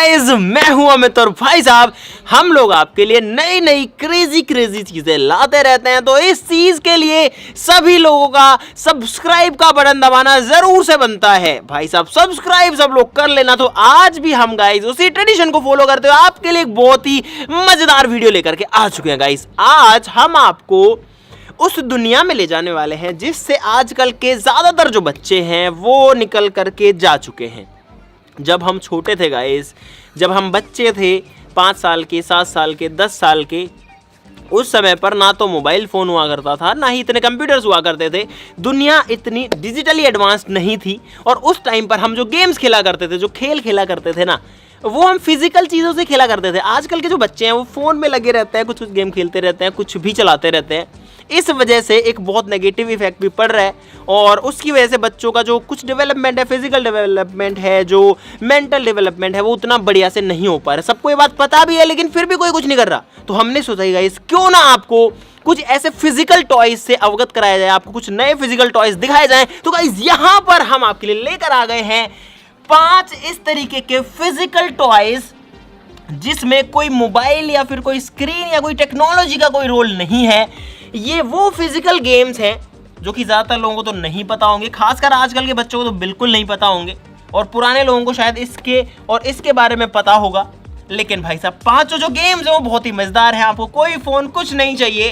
Guys, मैं हूं अमित और भाई साहब हम लोग आपके लिए नई नई क्रेजी चीजें लाते रहते हैं। तो इस चीज के लिए सभी लोगों का सब्सक्राइब का बटन दबाना जरूर से बनता है। भाई साहब सब्सक्राइब सब लोग कर लेना। तो आज भी हम गाइस उसी ट्रेडिशन को फॉलो करते हुए आपके लिए एक बहुत ही मजेदार वीडियो लेकर के आ चुके हैं। गाइस आज हम आपको उस दुनिया में ले जाने वाले हैं जिससे आजकल के ज्यादातर जो बच्चे हैं वो निकल करके जा चुके हैं। जब हम छोटे थे गाइस, जब हम बच्चे थे 5 साल के, 7 साल के, 10 साल के, उस समय पर ना तो मोबाइल फ़ोन हुआ करता था, ना ही इतने कंप्यूटर्स हुआ करते थे। दुनिया इतनी डिजिटली एडवांस्ड नहीं थी। और उस टाइम पर हम जो गेम्स खेला करते थे, जो खेल खेला करते थे ना, वो हम फिजिकल चीज़ों से खेला करते थे। आजकल के जो बच्चे हैं वो फ़ोन में लगे रहते हैं, कुछ गेम खेलते रहते हैं, कुछ भी चलाते रहते हैं। इस वजह से एक बहुत नेगेटिव इफेक्ट भी पड़ रहा है और उसकी वजह से बच्चों का जो कुछ डेवलपमेंट है, फिजिकल डेवलपमेंट है, जो मेंटल डेवलपमेंट है, वो उतना बढ़िया से नहीं हो पा रहा। सबको ये बात पता भी है लेकिन फिर भी कोई कुछ नहीं कर रहा। तो हमने सोचा गाइस क्यों ना आपको कुछ ऐसे फिजिकल टॉयज से अवगत कराया जाए, आपको कुछ नए फिजिकल टॉयज दिखाए जाएं। तो गाइस यहाँ पर हम आपके लिए लेकर आ गए हैं 5 इस तरीके के फिजिकल टॉयज जिसमें कोई मोबाइल या फिर कोई स्क्रीन या कोई टेक्नोलॉजी का कोई रोल नहीं है। ये वो फिजिकल गेम्स हैं जो कि ज़्यादातर लोगों को तो नहीं पता होंगे, खासकर आजकल के बच्चों को तो बिल्कुल नहीं पता होंगे, और पुराने लोगों को शायद इसके बारे में पता होगा। लेकिन भाई साहब 5 जो गेम्स हैं वो बहुत ही मज़ेदार हैं। आपको कोई फ़ोन कुछ नहीं चाहिए,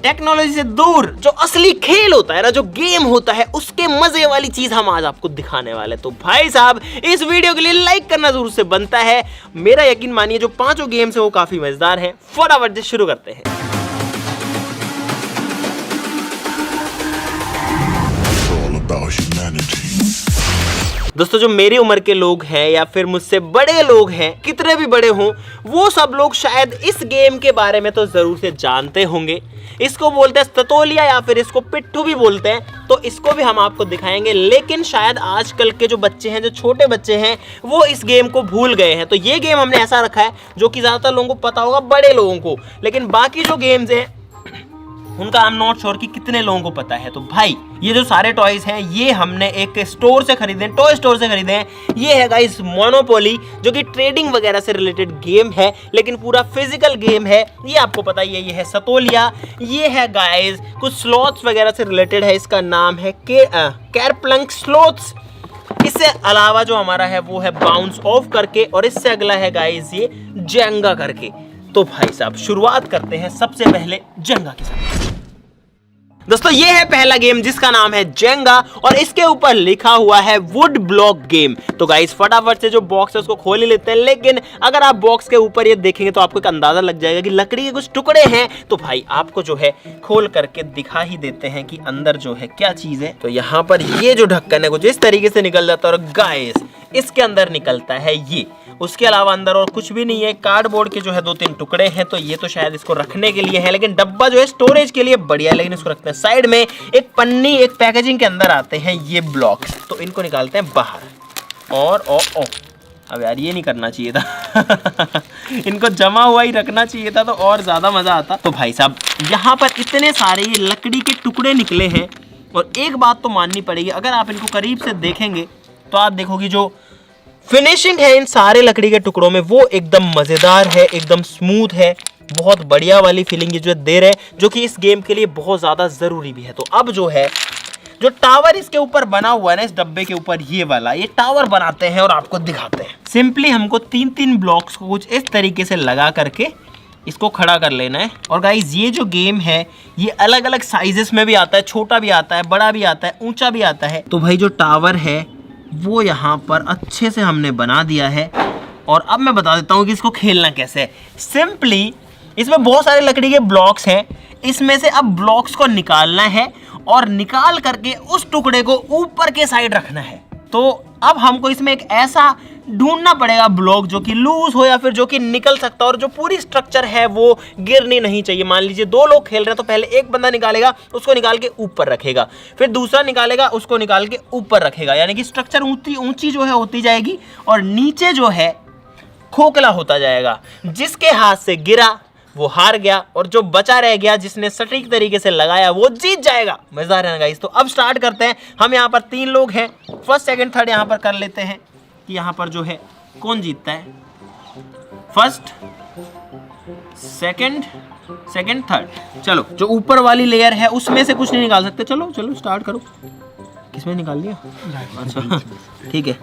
टेक्नोलॉजी से दूर जो असली खेल होता है ना, जो गेम होता है, उसके मजे वाली चीज हम आज आपको दिखाने वाले। तो भाई साहब इस वीडियो के लिए लाइक करना जरूर से बनता है। मेरा यकीन मानिए जो 5 गेम्स हैं वो काफी मजेदार हैं। फटाफट से शुरू करते हैं। दोस्तों जो मेरी उम्र के लोग हैं या फिर मुझसे बड़े लोग हैं, कितने भी बड़े हों, वो सब लोग शायद इस गेम के बारे में तो जरूर से जानते होंगे। इसको बोलते हैं सतोलिया या फिर इसको पिट्ठू भी बोलते हैं। तो इसको भी हम आपको दिखाएंगे। लेकिन शायद आजकल के जो बच्चे हैं, जो छोटे बच्चे हैं, वो इस गेम को भूल गए हैं। तो ये गेम हमने ऐसा रखा है जो कि ज़्यादातर लोगों को पता होगा, बड़े लोगों को, लेकिन बाकी जो गेम्स हैं उनका आई एम नॉट श्योर कि कितने लोगों को पता है। तो भाई ये जो सारे टॉयज हैं ये हमने एक स्टोर से खरीदे, टॉय स्टोर से खरीदे हैं। ये है गाइस मोनोपोली, जो कि ट्रेडिंग वगैरह से रिलेटेड गेम है लेकिन पूरा फिजिकल गेम है। ये आपको पता ही है। ये है सतोलिया। ये है गाइस कुछ स्लॉथ्स वगैरह से रिलेटेड है। इसका नाम है कैरप्लंक स्लॉथ्स। इससे अलावा जो हमारा है वो है बाउंस ऑफ करके, और इससे अगला है गाइस ये जेंगा करके। तो भाई साहब शुरुआत करते हैं सबसे पहले जेंगा के साथ। दोस्तों ये है पहला गेम जिसका नाम है जेंगा और इसके ऊपर लिखा हुआ है वुड ब्लॉक गेम। तो गाइस फटाफट से जो बॉक्स है उसको खोल ही लेते हैं। लेकिन अगर आप बॉक्स के ऊपर ये देखेंगे तो आपको एक अंदाजा लग जाएगा कि लकड़ी के कुछ टुकड़े हैं। तो भाई आपको जो है खोल करके दिखा ही देते हैं कि अंदर जो है क्या चीज है। तो यहाँ पर ये जो ढक्कन है कुछ इस तरीके से निकल जाता है और गाइस इसके अंदर निकलता है ये। उसके अलावा अंदर और कुछ भी नहीं है। कार्डबोर्ड के जो है 2-3 टुकड़े हैं। तो ये तो शायद इसको रखने के लिए है, लेकिन डब्बा जो है स्टोरेज के लिए बढ़िया है, लेकिन इसको रखते हैं साइड में। एक पन्नी, एक पैकेजिंग के अंदर आते हैं ये ब्लॉक। तो इनको निकालते हैं बाहर। और अब यार ये नहीं करना चाहिए था इनको जमा हुआ ही रखना चाहिए था तो और ज़्यादा मज़ा आता। तो भाई साहब यहाँ पर इतने सारे ये लकड़ी के टुकड़े निकले हैं। और एक बात तो माननी पड़ेगी, अगर आप इनको करीब से देखेंगे तो आप देखोगे जो फिनिशिंग है इन सारे लकड़ी के टुकड़ों में वो एकदम मज़ेदार है, एकदम स्मूथ है, बहुत बढ़िया वाली फीलिंग ये जो दे रहे हैं, जो कि इस गेम के लिए बहुत ज़्यादा ज़रूरी भी है। तो अब जो है जो टावर इसके ऊपर बना हुआ है ना, इस डब्बे के ऊपर ये वाला, ये टावर बनाते हैं और आपको दिखाते हैं। सिंपली हमको 3-3 ब्लॉक्स को कुछ इस तरीके से लगा करके इसको खड़ा कर लेना है। और गाइज ये जो गेम है ये अलग अलग साइजेस में भी आता है, छोटा भी आता है, बड़ा भी आता है, ऊंचा भी आता है। तो भाई जो टावर है वो यहाँ पर अच्छे से हमने बना दिया है। और अब मैं बता देता हूँ कि इसको खेलना कैसे है। सिंपली इसमें बहुत सारे लकड़ी के ब्लॉक्स हैं, इसमें से अब ब्लॉक्स को निकालना है और निकाल करके उस टुकड़े को ऊपर के साइड रखना है। तो अब हमको इसमें एक ऐसा ढूंढना पड़ेगा ब्लॉक जो कि लूज हो या फिर जो कि निकल सकता हो और जो पूरी स्ट्रक्चर है वो गिरनी नहीं चाहिए। मान लीजिए 2 लोग खेल रहे हैं तो पहले एक बंदा निकालेगा, उसको निकाल के ऊपर रखेगा, फिर दूसरा निकालेगा, उसको निकाल के ऊपर रखेगा। यानी कि स्ट्रक्चर ऊंची जो है होती जाएगी और नीचे जो है खोखला होता जाएगा। जिसके हाथ से गिरा वो हार गया और जो बचा रह गया, जिसने सटीक तरीके से लगाया, वो जीत जाएगा। मजेदार है ना गाइस। तो अब स्टार्ट करते हैं। हम यहाँ पर 3 लोग हैं, फर्स्ट सेकंड थर्ड यहाँ पर कर लेते हैं कि यहाँ पर जो है कौन जीतता है। First, second, third. चलो जो ऊपर वाली लेयर है उसमें से कुछ नहीं निकाल सकते। चलो चलो स्टार्ट करो। किसमें निकाल लिया? अच्छा ठीक है।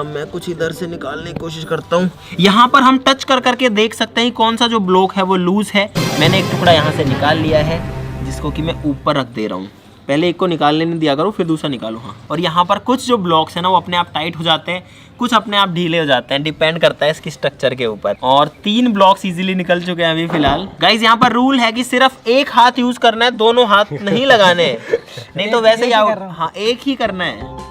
मैं कुछ इधर से निकालने की कोशिश करता हूँ। यहाँ पर हम टच कर करके देख सकते हैं कौन सा जो ब्लॉक है वो लूज है। मैंने एक टुकड़ा यहाँ से निकाल लिया है जिसको कि मैं ऊपर रख दे रहा हूँ। पहले एक को निकालने नहीं दिया करो, फिर दूसरा निकालो। हाँ, और यहाँ पर कुछ जो ब्लॉक्स हैं ना वो अपने आप टाइट हो जाते हैं, कुछ अपने आप ढीले हो जाते हैं, डिपेंड करता है इसकी स्ट्रक्चर के ऊपर। और 3 ब्लॉक्स इजीली निकल चुके हैं अभी फिलहाल। गाइज यहाँ पर रूल है कि सिर्फ एक हाथ यूज करना है, दोनों हाथ नहीं लगाने हैं। नहीं तो वैसे ही हाँ एक ही करना है।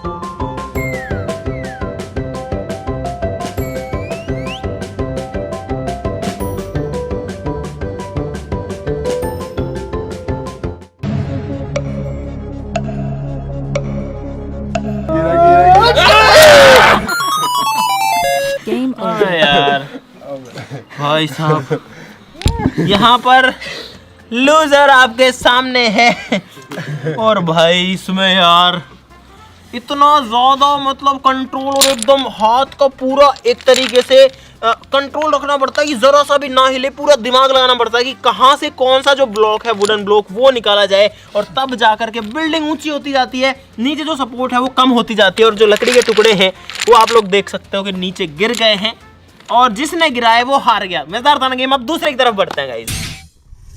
यार भाई साहब यहाँ पर लूजर आपके सामने है। और भाई इसमें यार इतना ज्यादा मतलब कंट्रोल और एकदम हाथ का पूरा एक तरीके से कंट्रोल रखना पड़ता है कि जरा सा भी ना हिले। पूरा दिमाग लगाना पड़ता है कि कहाँ से कौन सा जो ब्लॉक है वुडन ब्लॉक वो निकाला जाए, और तब जाकर के बिल्डिंग ऊंची होती जाती है, नीचे जो सपोर्ट है वो कम होती जाती है, और जो लकड़ी के टुकड़े हैं वो आप लोग देख सकते हो कि नीचे गिर गए हैं, और जिसने गिराया वो हार गया। मजेदार था ना गेम। अब दूसरे की तरफ बढ़ते हैं गाइस।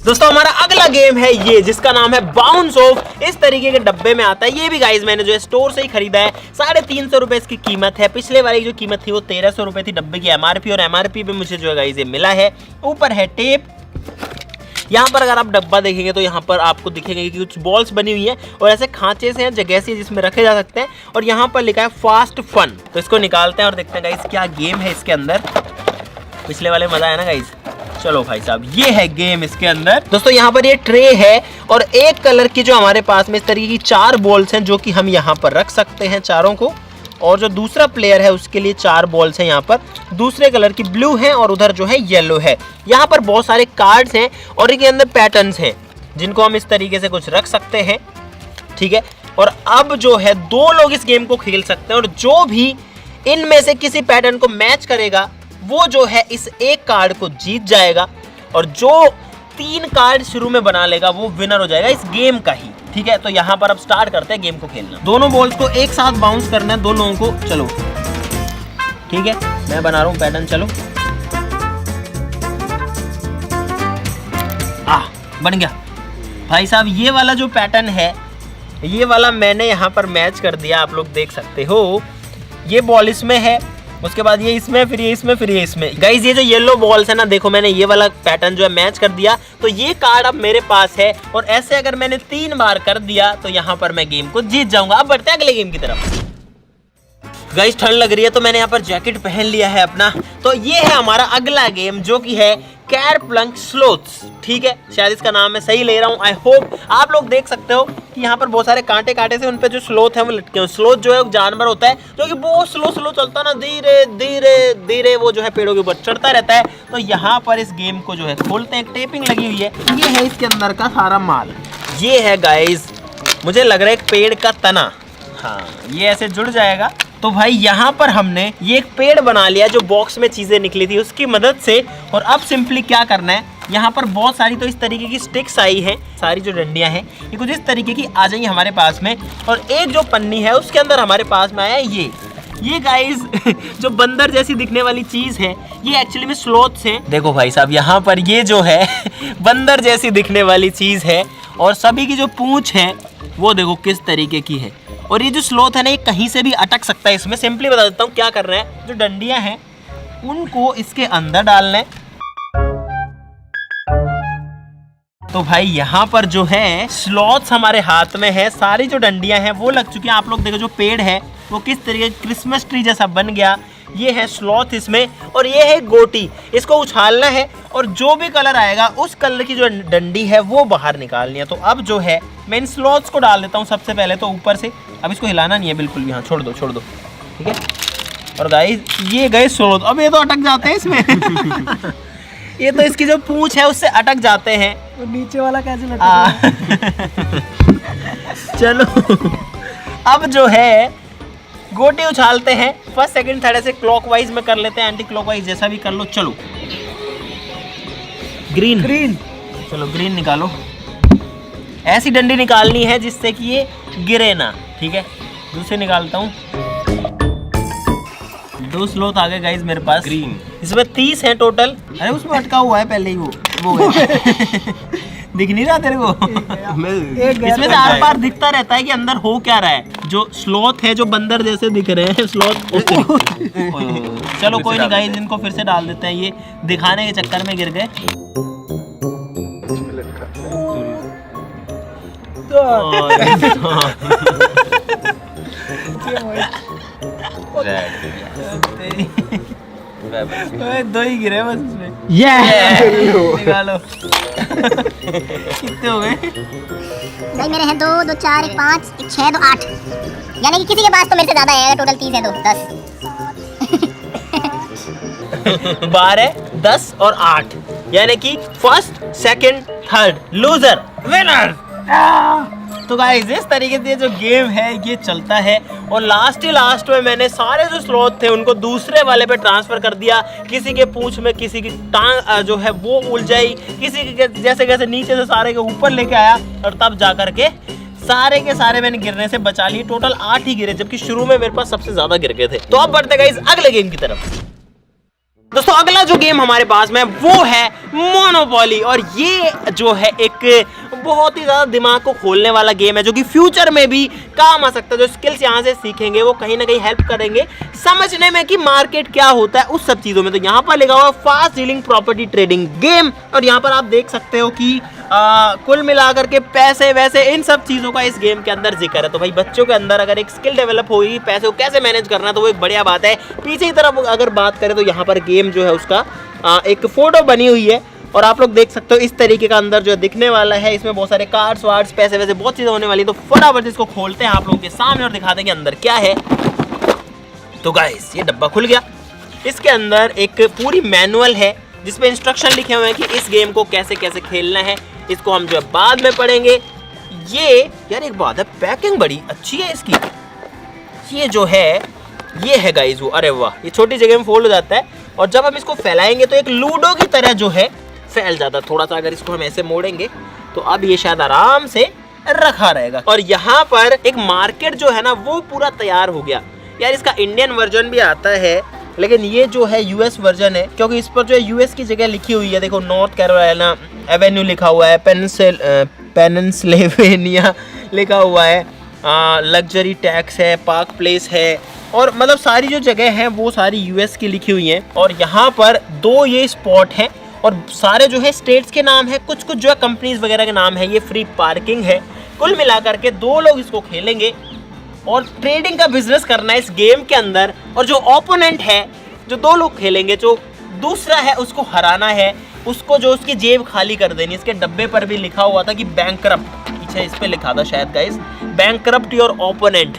दोस्तों हमारा अगला गेम है ये, जिसका नाम है बाउंस ऑफ। इस तरीके के डब्बे में आता है ये भी गाइस। मैंने जो है स्टोर से ही खरीदा है। 350 रुपए इसकी कीमत है। पिछले वाली जो कीमत थी वो 1300 रुपए थी डब्बे की एमआरपी, और एमआरपी पे मुझे जो है गाइस ये मिला है। ऊपर है टेप। यहाँ पर अगर आप डब्बा देखेंगे तो यहाँ पर आपको दिखेंगे कि कुछ बॉल्स बनी हुई है, और ऐसे खांचे से जगह से जिसमें रखे जा सकते हैं, और यहाँ पर लिखा है फास्ट फन। तो इसको निकालते हैं और देखते हैं गाइस क्या गेम है इसके अंदर। पिछले वाले मजा है ना गाइस। चलो भाई साहब ये है गेम इसके अंदर। दोस्तों यहाँ पर ये ट्रे है, और एक कलर की जो हमारे पास में इस तरीके की 4 बॉल्स हैं जो कि हम यहाँ पर रख सकते हैं चारों को, और जो दूसरा प्लेयर है उसके लिए 4 बॉल्स हैं यहाँ पर दूसरे कलर की ब्लू है, और उधर जो है येलो है। यहाँ पर बहुत सारे कार्ड्स हैं और इनके अंदर पैटर्न्स हैं जिनको हम इस तरीके से कुछ रख सकते हैं, ठीक है। और अब जो है 2 लोग इस गेम को खेल सकते हैं, और जो भी इनमें से किसी पैटर्न को मैच करेगा वो जो है इस एक कार्ड को जीत जाएगा, और जो 3 कार्ड शुरू में बना लेगा वो विनर हो जाएगा इस गेम का ही, ठीक है। तो यहाँ पर अब स्टार्ट करते हैं गेम को खेलना। दोनों बॉल्स को एक साथ बाउंस करना है, 2 लोगों को। चलो ठीक है, मैं बना रहा हूँ पैटर्न। चलो बन गया भाई साहब। ये वाला जो पैटर्न है ये वाला मैंने यहाँ पर मैच कर दिया, आप लोग देख सकते हो। ये बॉल इसमें है, उसके बाद ये इसमें, फिर ये इसमें, फिर ये इसमें। गाइज ये जो येलो बॉल्स है ना, देखो मैंने ये वाला पैटर्न जो है मैच कर दिया, तो ये कार्ड अब मेरे पास है, और ऐसे अगर मैंने 3 बार कर दिया तो यहाँ पर मैं गेम को जीत जाऊंगा। अब बढ़ते हैं अगले गेम की तरफ। गाइस ठंड लग रही है तो मैंने यहाँ पर जैकेट पहन लिया है अपना। तो ये है हमारा अगला गेम जो कि है कैरप्लंक स्लोथ्स, ठीक है। शायद इसका नाम मैं सही ले रहा हूँ, आई होप। आप लोग देख सकते हो कि यहाँ पर बहुत सारे कांटे कांटे से उन पे जो स्लोथ है वो लटके हैं। स्लोथ जो है वो जानवर होता है जो कि बहुत स्लो चलता है ना, धीरे धीरे धीरे वो जो है पेड़ों के ऊपर चढ़ता रहता है। तो यहाँ पर इस गेम को जो है खोलते हैं, टेपिंग लगी हुई है। ये है इसके अंदर का सारा माल। ये है गाइज, मुझे लग रहा है एक पेड़ का तना, हाँ ये ऐसे जुड़ जाएगा। तो भाई यहाँ पर हमने ये एक पेड़ बना लिया जो बॉक्स में चीजें निकली थी उसकी मदद से। और अब सिंपली क्या करना है, यहाँ पर बहुत सारी तो इस तरीके की स्टिक्स आई है, सारी जो डंडियां हैं ये कुछ इस तरीके की आ जाएंगी हमारे पास में। और एक जो पन्नी है उसके अंदर हमारे पास में आया ये गाइस जो बंदर जैसी दिखने वाली चीज है ये एक्चुअली में स्लोथ्स हैं। देखो भाई साहब यहाँ पर ये जो है बंदर जैसी दिखने वाली चीज है, और सभी की जो पूंछ है वो देखो किस तरीके की है। और ये जो स्लोथ है ना ये कहीं से भी अटक सकता है। इसमें सिंपली बता देता हूँ क्या करना है, जो डंडियां हैं उनको इसके अंदर डालना है। तो भाई यहाँ पर जो है स्लॉथ्स हमारे हाथ में है, सारी जो डंडियां हैं वो लग चुकी हैं। आप लोग देखो जो पेड़ है वो किस तरीके क्रिसमस ट्री जैसा बन गया। ये है स्लॉथ इसमें, और ये है गोटी। इसको उछालना है और जो भी कलर आएगा उस कलर की जो डंडी है वो बाहर निकालनी है। तो अब जो है मैं इन स्लॉथ्स को डाल देता हूँ सबसे पहले तो ऊपर से। अब इसको हिलाना नहीं है बिल्कुल भी, हाँ छोड़ दो ठीक है। और गाइस ये गए स्लॉथ, अब ये तो अटक जाते हैं इसमें ये तो इसकी जो पूंछ है उससे अटक जाते हैं। तो नीचे वाला कैसे लटका चलो अब जो है गोटी उछालते हैं, फर्स्ट सेकंड थर्ड ऐसे क्लॉकवाइज में कर लेते हैं, एंटी क्लॉकवाइज जैसा भी कर लो। चलो ग्रीन ग्रीन, चलो ग्रीन निकालो। ऐसी डंडी निकालनी है जिससे कि ये गिरे ना, ठीक है। दूसरे निकालता हूँ, 2 स्लोथ आ गए गाइस मेरे पास। ग्रीन, इसमें 30 है टोटल। अरे उसमें अटका हुआ है पहले ही वो है। दिख नहीं रहा तेरे को? इसमें से आर पार दिखता रहता है कि अंदर हो क्या रहा है। जो स्लोथ है, जो बंदर जैसे दिख रहे हैं स्लोथ। चलो कोई नहीं गाइस, इनको फिर से डाल देते हैं, ये दिखाने के चक्कर में गिर गए। दो ही गिरे बस इसमें। निकालो। कितने हो गए भाई? मेरे हैं 2, 2 4, 1 5, 1 6, 2 8। यानी कि किसी के पास तो मेरे से ज्यादा है। टोटल 30 है, 2 10। 12, 10 और 8, यानी कि first second third loser winner. तो गाइस इस तरीके से जो गेम है ये चलता है। और लास्ट में मैंने सारे जो स्लॉथ थे उनको दूसरे वाले पे ट्रांसफर कर दिया। किसी के पूंछ में किसी की टांग जो है वो उलझाई, किसी के जैसे नीचे से सारे के ऊपर लेके आया, और तब जा करके सारे के सारे मैंने गिरने से बचा लिए। टोटल 8 ही गिरे, जबकि शुरू में मेरे पास सबसे ज्यादा गिर गए थे। तो अब बढ़ते गाइस अगले गेम की तरफ। दोस्तों अगला जो गेम हमारे पास में वो है मोनोपोली। और ये जो है एक बहुत ही ज्यादा दिमाग को खोलने वाला गेम है, जो कि फ्यूचर में भी काम आ सकता है। जो स्किल्स यहाँ से सीखेंगे वो कहीं ना कहीं हेल्प करेंगे समझने में कि मार्केट क्या होता है, उस सब चीजों में। तो यहाँ पर लिखा हुआ fast dealing property trading game. और यहाँ पर आप देख सकते हो कि कुल मिलाकर के पैसे वैसे इन सब चीजों का इस गेम के अंदर जिक्र है। तो भाई बच्चों के अंदर अगर एक स्किल डेवलप होगी पैसे को कैसे मैनेज करना, तो वो एक बढ़िया बात है। पीछे की तरफ अगर बात करें तो यहाँ पर गेम जो है उसका एक फोटो बनी हुई है, और आप लोग देख सकते हो इस तरीके का अंदर जो दिखने वाला है। इसमें बहुत सारे कार्ड्स वार्ड्स पैसे वैसे बहुत चीजें होने वाली है। तो फटाफट इसको खोलते हैं आप लोगों के सामने और दिखाते हैं कि अंदर क्या है। तो गाइस ये डब्बा खुल गया। इसके अंदर एक पूरी मैनुअल है जिसमें इंस्ट्रक्शन लिखे हुए हैं कि इस गेम को कैसे कैसे खेलना है। इसको हम जो बाद में पढ़ेंगे। ये यार एक बात है, पैकिंग बड़ी अच्छी है इसकी। ये जो है ये है गाइस वो, अरे वाह, ये छोटी जगह में फोल्ड हो जाता है, और जब हम इसको फैलाएंगे तो एक लूडो की तरह जो है फैल जाता है। थोड़ा सा अगर इसको हम ऐसे मोड़ेंगे तो अब ये शायद आराम से रखा रहेगा। और यहाँ पर एक मार्केट जो है ना वो पूरा तैयार हो गया। यार इसका इंडियन वर्जन भी आता है, लेकिन ये जो है यूएस वर्जन है, क्योंकि इस पर जो है यूएस की जगह लिखी हुई है। देखो नॉर्थ कैरोलिना एवेन्यू लिखा हुआ है, पेनिनसिल्वेनिया लिखा हुआ है, लग्जरी टैक्स है, पार्क प्लेस है, और मतलब सारी जो जगह है वो सारी यूएस की लिखी हुई हैं। और यहाँ पर 2 ये स्पॉट हैं, और सारे जो है स्टेट्स के नाम है, कुछ जो है कंपनीज वगैरह के नाम है। ये फ्री पार्किंग है। कुल मिलाकर के 2 लोग इसको खेलेंगे और ट्रेडिंग का बिजनेस करना है इस गेम के अंदर। और जो ओपोनेंट है, जो 2 लोग खेलेंगे, जो दूसरा है उसको हराना है, उसको जो उसकी जेब खाली कर देनी। इसके डब्बे पर भी लिखा हुआ था कि बैंकरप्ट, पीछे इस पे लिखा था शायद गाइस, बैंकरप्ट योर ओपोनेंट।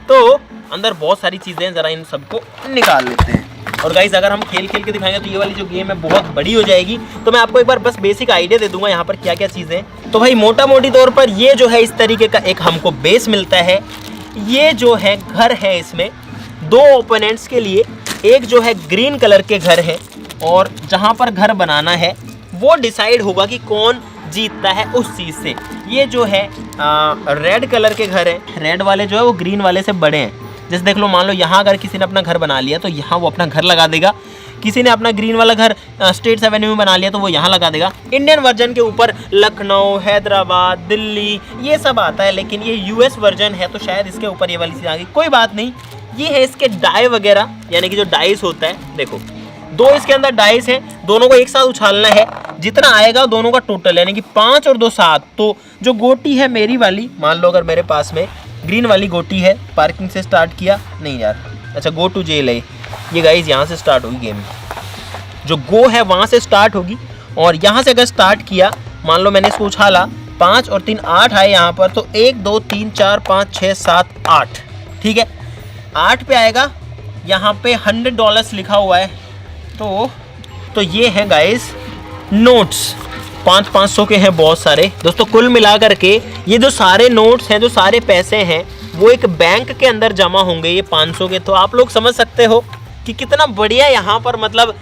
तो अंदर बहुत सारी चीजें हैं, जरा इन सबको निकाल लेते हैं। और गाइस अगर हम खेल खेल के दिखाएंगे तो ये वाली जो गेम है बहुत बड़ी हो जाएगी। तो मैं आपको एक बार बस बेसिक आइडिया दे दूंगा यहाँ पर क्या क्या चीजें हैं। तो भाई मोटा मोटी तौर पर ये जो है इस तरीके का एक हमको बेस मिलता है। ये जो है घर है, इसमें 2 ओपोनेंट्स के लिए एक जो है ग्रीन कलर के घर है, और जहाँ पर घर बनाना है वो डिसाइड होगा कि कौन जीतता है उस चीज़ से। ये जो है रेड कलर के घर है, रेड वाले जो है वो ग्रीन वाले से बड़े हैं। जैसे देख लो, मान लो यहाँ अगर किसी ने अपना घर बना लिया तो यहाँ वो अपना घर लगा देगा। किसी ने अपना ग्रीन वाला घर स्टेट्स एवेन्यू में बना लिया तो वो यहाँ लगा देगा। इंडियन वर्जन के ऊपर लखनऊ, हैदराबाद, दिल्ली ये सब आता है, लेकिन ये यूएस वर्जन है तो शायद इसके ऊपर ये वाली चीज़ आ गई। कोई बात नहीं। ये है इसके डाई वगैरह, यानी कि जो डाइस होता है। देखो 2 इसके अंदर डाइस हैं, दोनों को एक साथ उछालना है। जितना आएगा दोनों का टोटल, यानी कि 5 और 2 7। तो जो गोटी है मेरी वाली, मान लो अगर मेरे पास में ग्रीन वाली गोटी है, पार्किंग से स्टार्ट किया नहीं यार, अच्छा गो टू जेल है ये गाइस, यहाँ से स्टार्ट होगी गेम। जो गो है वहाँ से स्टार्ट होगी, और यहाँ से अगर स्टार्ट किया, मान लो मैंने इसको उछाला, 5 और 3 8 आए यहाँ पर, तो 1 2 3 4 5 6 7 8, ठीक है। 8 पे आएगा, यहाँ पे $100 लिखा हुआ है। तो ये है गाइस नोट्स, 500 के हैं बहुत सारे दोस्तों। कुल मिलाकर के ये जो सारे नोट्स हैं, जो सारे पैसे हैं, वो एक बैंक के अंदर जमा होंगे ये 500 के। तो आप लोग समझ सकते हो कि कितना बढ़िया यहाँ पर मतलब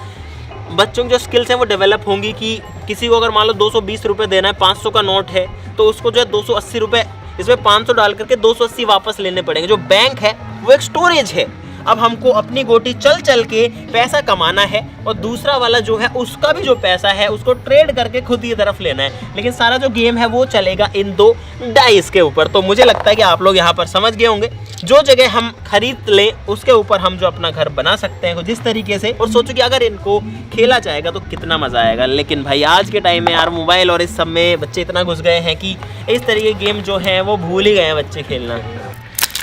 बच्चों की जो स्किल्स हैं वो डेवलप होंगी कि किसी को अगर मान लो 220 रुपये देना है, 500 का नोट है तो उसको जो है 280 रुपये इसमें 500 डाल करके 280 वापस लेने पड़ेंगे। जो बैंक है वो एक स्टोरेज है। अब हमको अपनी गोटी चल चल के पैसा कमाना है और दूसरा वाला जो है उसका भी जो पैसा है उसको ट्रेड करके खुद की तरफ लेना है। लेकिन सारा जो गेम है वो चलेगा इन 2 डाइस के ऊपर। तो मुझे लगता है कि आप लोग यहाँ पर समझ गए होंगे। जो जगह हम खरीद लें उसके ऊपर हम जो अपना घर बना सकते हैं जिस तरीके से, और सोचो कि अगर इनको खेला जाएगा तो कितना मजा आएगा। लेकिन भाई आज के टाइम में यार मोबाइल और इस सब में बच्चे इतना घुस गए हैं कि इस तरीके के गेम जो है वो भूल ही गए हैं बच्चे खेलना।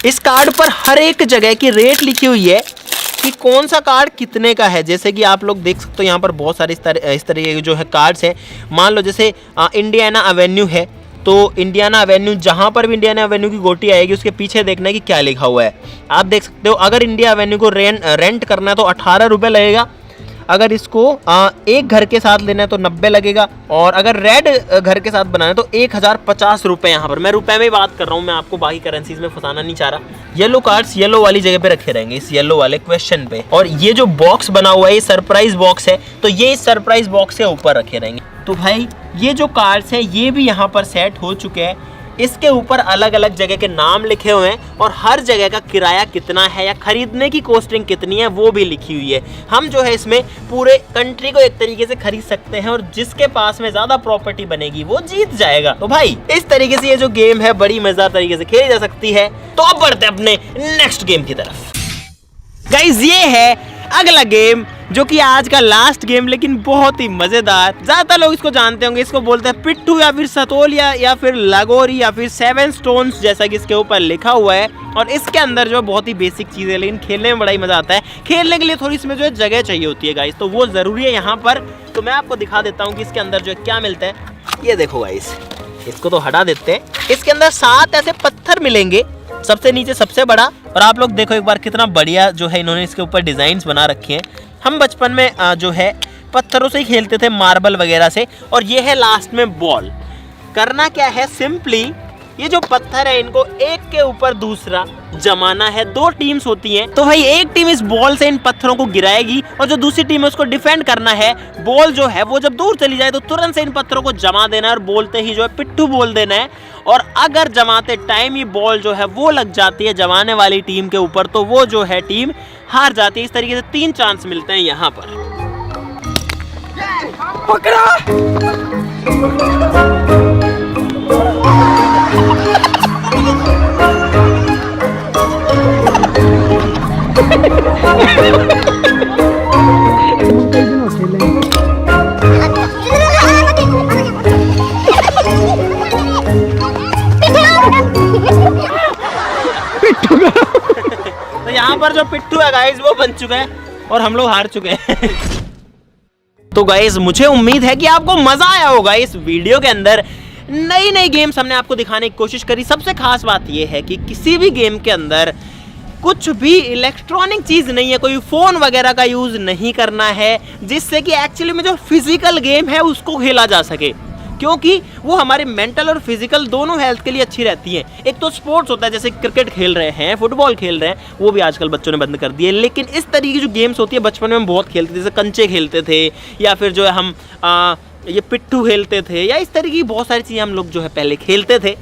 इस कार्ड पर हर एक जगह की रेट लिखी हुई है कि कौन सा कार्ड कितने का है। जैसे कि आप लोग देख सकते हो यहाँ पर बहुत सारे इस तरीके के जो है कार्ड्स हैं। मान लो जैसे इंडियाना एवेन्यू है तो इंडियाना एवेन्यू जहाँ पर भी इंडियाना एवेन्यू की गोटी आएगी उसके पीछे देखना है कि क्या लिखा हुआ है। आप देख सकते हो अगर इंडिया एवेन्यू को रेंट करना है तो 18 रुपये लगेगा। अगर इसको एक घर के साथ लेना है तो 90 लगेगा। और अगर रेड घर के साथ बनाना है तो 1050 रुपये। यहाँ पर मैं रुपए में बात कर रहा हूँ, मैं आपको बाकी करेंसीज में फंसाना नहीं चाह रहा। येलो कार्ड्स येलो वाली जगह पे रखे रहेंगे, इस येलो वाले क्वेश्चन पे। और ये जो बॉक्स बना हुआ है ये सरप्राइज बॉक्स है तो ये इस सरप्राइज बॉक्स के ऊपर रखे रहेंगे। तो भाई ये जो कार्ड्स है ये भी यहाँ पर सेट हो चुके हैं। इसके ऊपर अलग अलग जगह के नाम लिखे हुए हैं और हर जगह का किराया कितना है या खरीदने की कॉस्टिंग कितनी है वो भी लिखी हुई है। हम जो है इसमें पूरे कंट्री को एक तरीके से खरीद सकते हैं और जिसके पास में ज्यादा प्रॉपर्टी बनेगी वो जीत जाएगा। तो भाई इस तरीके से ये जो गेम है बड़ी मजेदार तरीके से खेली जा सकती है। तो अब बढ़ते हैं अपने नेक्स्ट गेम की तरफ। गाइस ये है अगला गेम जो कि आज का लास्ट गेम, लेकिन बहुत ही मजेदार। ज्यादातर लोग इसको जानते होंगे, इसको बोलते हैं पिट्ठू या फिर सतोलिया या फिर लगोरी या फिर 7 स्टोन्स जैसा कि इसके ऊपर लिखा हुआ है। और इसके अंदर जो बहुत ही बेसिक चीज है लेकिन खेलने में बड़ा ही मजा आता है। खेलने के लिए थोड़ी इसमें जो है जगह चाहिए होती है गाइस, तो वो जरूरी है यहाँ पर। तो मैं आपको दिखा देता हूँ कि इसके अंदर जो है क्या मिलता है। ये देखो गाइस, इसको तो हटा देते हैं। इसके अंदर 7 ऐसे पत्थर मिलेंगे, सबसे नीचे सबसे बड़ा। और आप लोग देखो एक बार कितना बढ़िया जो है इन्होंने इसके ऊपर डिजाइन्स बना रखे हैं। हम बचपन में जो है पत्थरों से ही खेलते थे, मार्बल वगैरह से। और ये है लास्ट में बॉल। करना क्या है, सिंपली ये जो पत्थर है इनको एक के ऊपर दूसरा जमाना है। 2 टीम्स होती हैं तो भाई एक टीम इस बॉल से इन पत्थरों को गिराएगी और जो दूसरी टीम है उसको डिफेंड करना है। बॉल जो है वो जब दूर चली जाए तो तुरंत से इन पत्थरों को जमा देना है और बोलते ही जो है पिट्ठू बोल देना है। और अगर जमाते टाइम ये बॉल जो है वो लग जाती है जमाने वाली टीम के ऊपर तो वो जो है टीम हार जाती है। इस तरीके से 3 चांस मिलते हैं यहाँ पर। पकड़ा तो यहाँ पर जो पिट्ठू है गाइस वो बन चुका है और हम लोग हार चुके हैं। तो गाइस मुझे उम्मीद है कि आपको मजा आया होगा इस वीडियो के अंदर। नई नई गेम्स हमने आपको दिखाने की कोशिश करी। सबसे खास बात यह है कि किसी भी गेम के अंदर कुछ भी इलेक्ट्रॉनिक चीज नहीं है, कोई फोन वगैरह का यूज नहीं करना है, जिससे कि एक्चुअली में जो फिजिकल गेम है उसको खेला जा सके, क्योंकि वो हमारे मेंटल और फिजिकल दोनों हेल्थ के लिए अच्छी रहती है। एक तो स्पोर्ट्स होता है जैसे क्रिकेट खेल रहे हैं, फुटबॉल खेल रहे हैं, वो भी आजकल बच्चों ने बंद कर दिए। लेकिन इस तरीके की जो गेम्स होती है बचपन में हम बहुत खेलते थे, जैसे कंचे खेलते थे या फिर जो है हम ये पिट्ठू खेलते थे या इस तरीके की बहुत सारी चीज़ें हम लोग जो है पहले खेलते थे।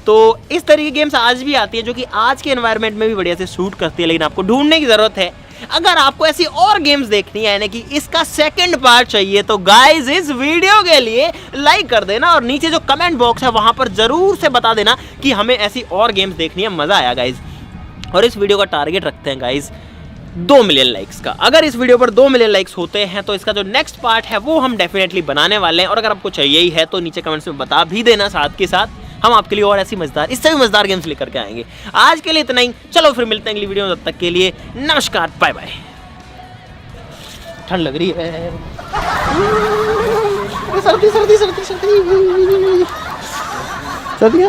तो इस तरह की गेम्स आज भी आती है जो कि आज के एनवायरनमेंट में भी बढ़िया से सूट करती है, लेकिन आपको ढूंढने की ज़रूरत है। अगर आपको ऐसी और गेम्स देखनी है यानी कि इसका सेकंड पार्ट चाहिए तो गाइस इस वीडियो के लिए लाइक कर देना और नीचे जो कमेंट बॉक्स है वहां पर जरूर से बता देना कि हमें ऐसी और गेम्स देखनी है। मज़ा आया गाइस। और इस वीडियो का टारगेट रखते हैं गाइस 2 मिलियन लाइक्स का। अगर इस वीडियो पर 2 मिलियन लाइक्स होते हैं तो इसका जो नेक्स्ट पार्ट है वो हम डेफिनेटली बनाने वाले हैं। और अगर आपको चाहिए ही है तो नीचे कमेंट्स में बता भी देना, साथ के साथ हम आपके लिए और ऐसी मजेदार, इससे भी मजेदार गेम्स लेकर के आएंगे। आज के लिए इतना ही, चलो फिर मिलते हैं अगली वीडियो में। तब तक के लिए नमस्कार, बाय बाय। ठंड लग रही है, सर्दी सर्दी सर्दी सर्दी सर्दी।